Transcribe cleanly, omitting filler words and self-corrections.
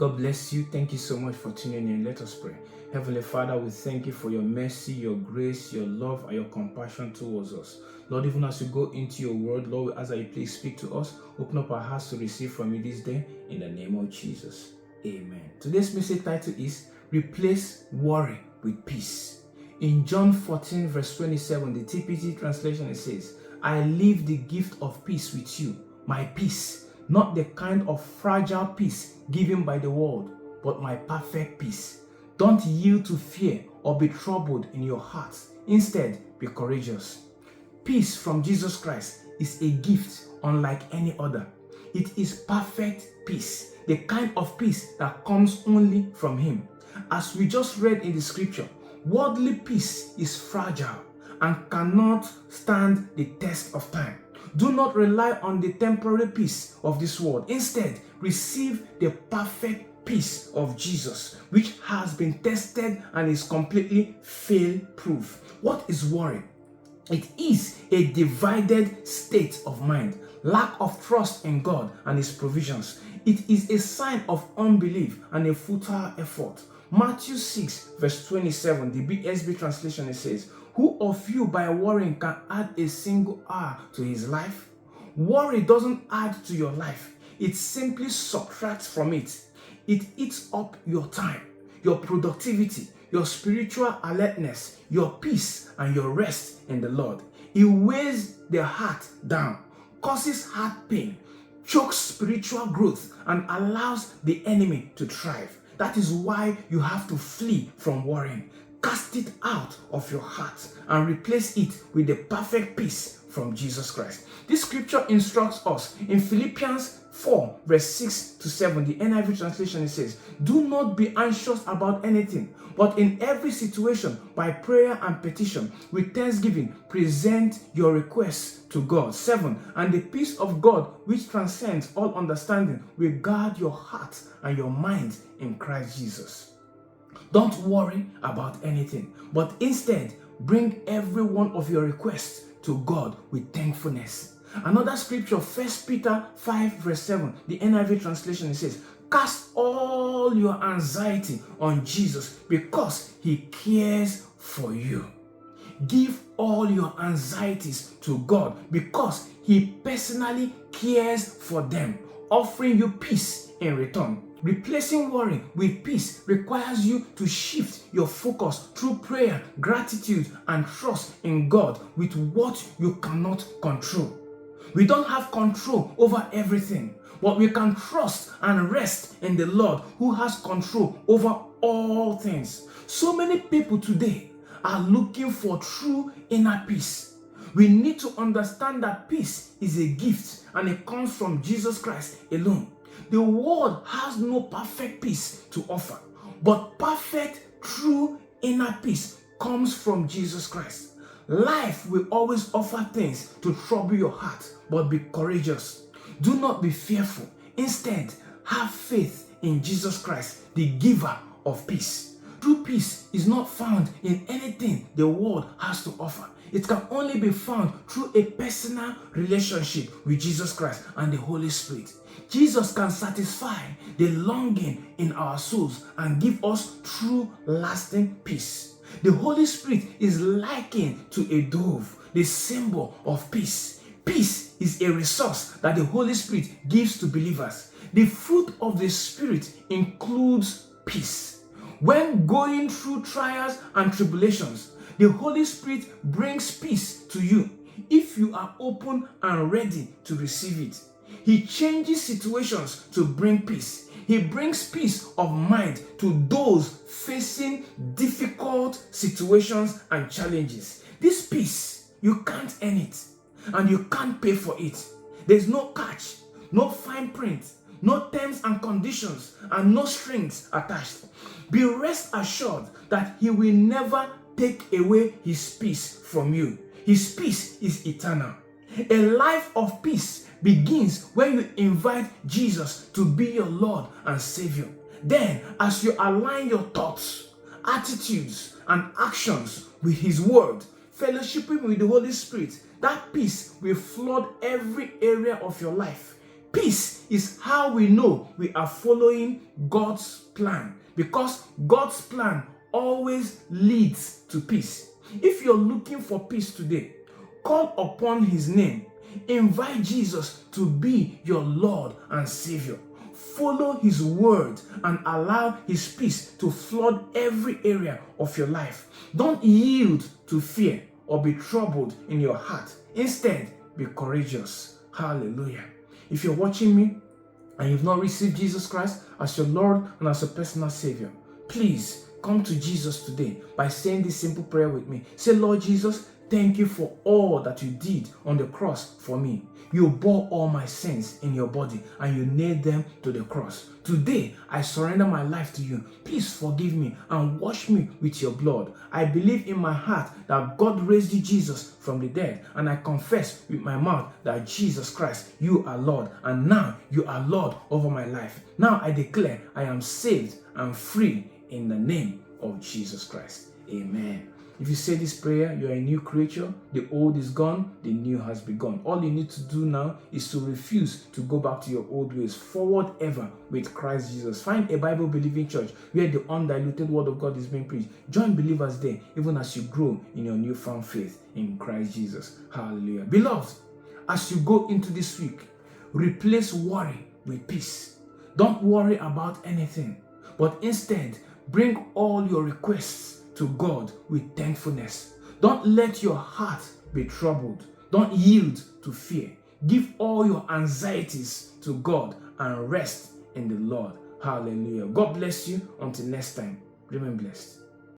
God bless you. Thank you so much for tuning in. Let us pray. Heavenly Father, we thank you for your mercy, your grace, your love, and your compassion towards us. Lord, even as we go into your word, Lord, as I please speak to us, open up our hearts to receive from you this day in the name of Jesus. Amen. Today's message title is Replace Worry with Peace. In John 14 verse 27, the TPT translation, it says, I leave the gift of peace with you, my peace, not the kind of fragile peace given by the world, but my perfect peace. Don't yield to fear or be troubled in your hearts. Instead, be courageous. Peace from Jesus Christ is a gift unlike any other. It is perfect peace, the kind of peace that comes only from Him. As we just read in the scripture, worldly peace is fragile and cannot stand the test of time. Do not rely on the temporary peace of this world. Instead, receive the perfect peace of Jesus, which has been tested and is completely fail-proof. What is worry? It is a divided state of mind, lack of trust in God and His provisions. It is a sign of unbelief and a futile effort. Matthew 6 verse 27, the BSB translation, it says, who of you by worrying can add a single hour to his life? Worry doesn't add to your life. It simply subtracts from it. It eats up your time, your productivity, your spiritual alertness, your peace, and your rest in the Lord. It weighs the heart down, causes heart pain, chokes spiritual growth, and allows the enemy to thrive. That is why you have to flee from worrying. Cast it out of your heart and replace it with the perfect peace from Jesus Christ. This scripture instructs us in Philippians 4 verse 6 to 7, the NIV translation, it says, do not be anxious about anything, but in every situation, by prayer and petition, with thanksgiving, present your requests to God. 7, and the peace of God, which transcends all understanding, will guard your heart and your mind in Christ Jesus. Don't worry about anything, but instead bring every one of your requests to God with thankfulness. Another scripture, 1 Peter 5 verse 7, the NIV translation, it says, cast all your anxiety on Jesus because He cares for you. Give all your anxieties to God because He personally cares for them, offering you peace in return. Replacing worry with peace requires you to shift your focus through prayer, gratitude, and trust in God with what you cannot control. We don't have control over everything, but we can trust and rest in the Lord who has control over all things. So many people today are looking for true inner peace. We need to understand that peace is a gift and it comes from Jesus Christ alone. The world has no perfect peace to offer, but perfect, true inner peace comes from Jesus Christ. Life will always offer things to trouble your heart, but be courageous. Do not be fearful. Instead, have faith in Jesus Christ, the giver of peace. True peace is not found in anything the world has to offer. It can only be found through a personal relationship with Jesus Christ and the Holy Spirit. Jesus can satisfy the longing in our souls and give us true lasting peace. The Holy Spirit is likened to a dove, the symbol of peace. Peace is a resource that the Holy Spirit gives to believers. The fruit of the Spirit includes peace. When going through trials and tribulations, the Holy Spirit brings peace to you if you are open and ready to receive it. He changes situations to bring peace. He brings peace of mind to those facing difficult situations and challenges. This peace, you can't earn it and you can't pay for it. There's no catch, no fine print, no terms and conditions, and no strings attached. Be rest assured that He will never take away His peace from you. His peace is eternal. A life of peace begins when you invite Jesus to be your Lord and Savior. Then, as you align your thoughts, attitudes, and actions with His Word, fellowshipping with the Holy Spirit, that peace will flood every area of your life. Peace is how we know we are following God's plan, because God's plan always leads to peace. If you're looking for peace today, call upon his name. Invite Jesus to be your Lord and Savior. Follow his word and allow his peace to flood every area of your life. Don't yield to fear or be troubled in your heart. Instead, be courageous. Hallelujah. If you're watching me and you've not received Jesus Christ as your Lord and as your personal Savior, please come to Jesus today by saying this simple prayer with me. Say, Lord Jesus, thank you for all that you did on the cross for me. You bore all my sins in your body and you nailed them to the cross. Today, I surrender my life to you. Please forgive me and wash me with your blood. I believe in my heart that God raised you, Jesus, from the dead, and I confess with my mouth that Jesus Christ, you are Lord, and now you are Lord over my life. Now I declare I am saved and free in the name of Jesus Christ. Amen. If you say this prayer, you are a new creature. The old is gone, the new has begun. All you need to do now is to refuse to go back to your old ways. Forward ever with Christ Jesus. Find a Bible-believing church where the undiluted word of God is being preached. Join believers there, even as you grow in your newfound faith in Christ Jesus. Hallelujah. Beloved, as you go into this week, replace worry with peace. Don't worry about anything, but instead, bring all your requests to God with thankfulness. Don't let your heart be troubled. Don't yield to fear. Give all your anxieties to God and rest in the Lord. Hallelujah. God bless you. Until next time, remain blessed.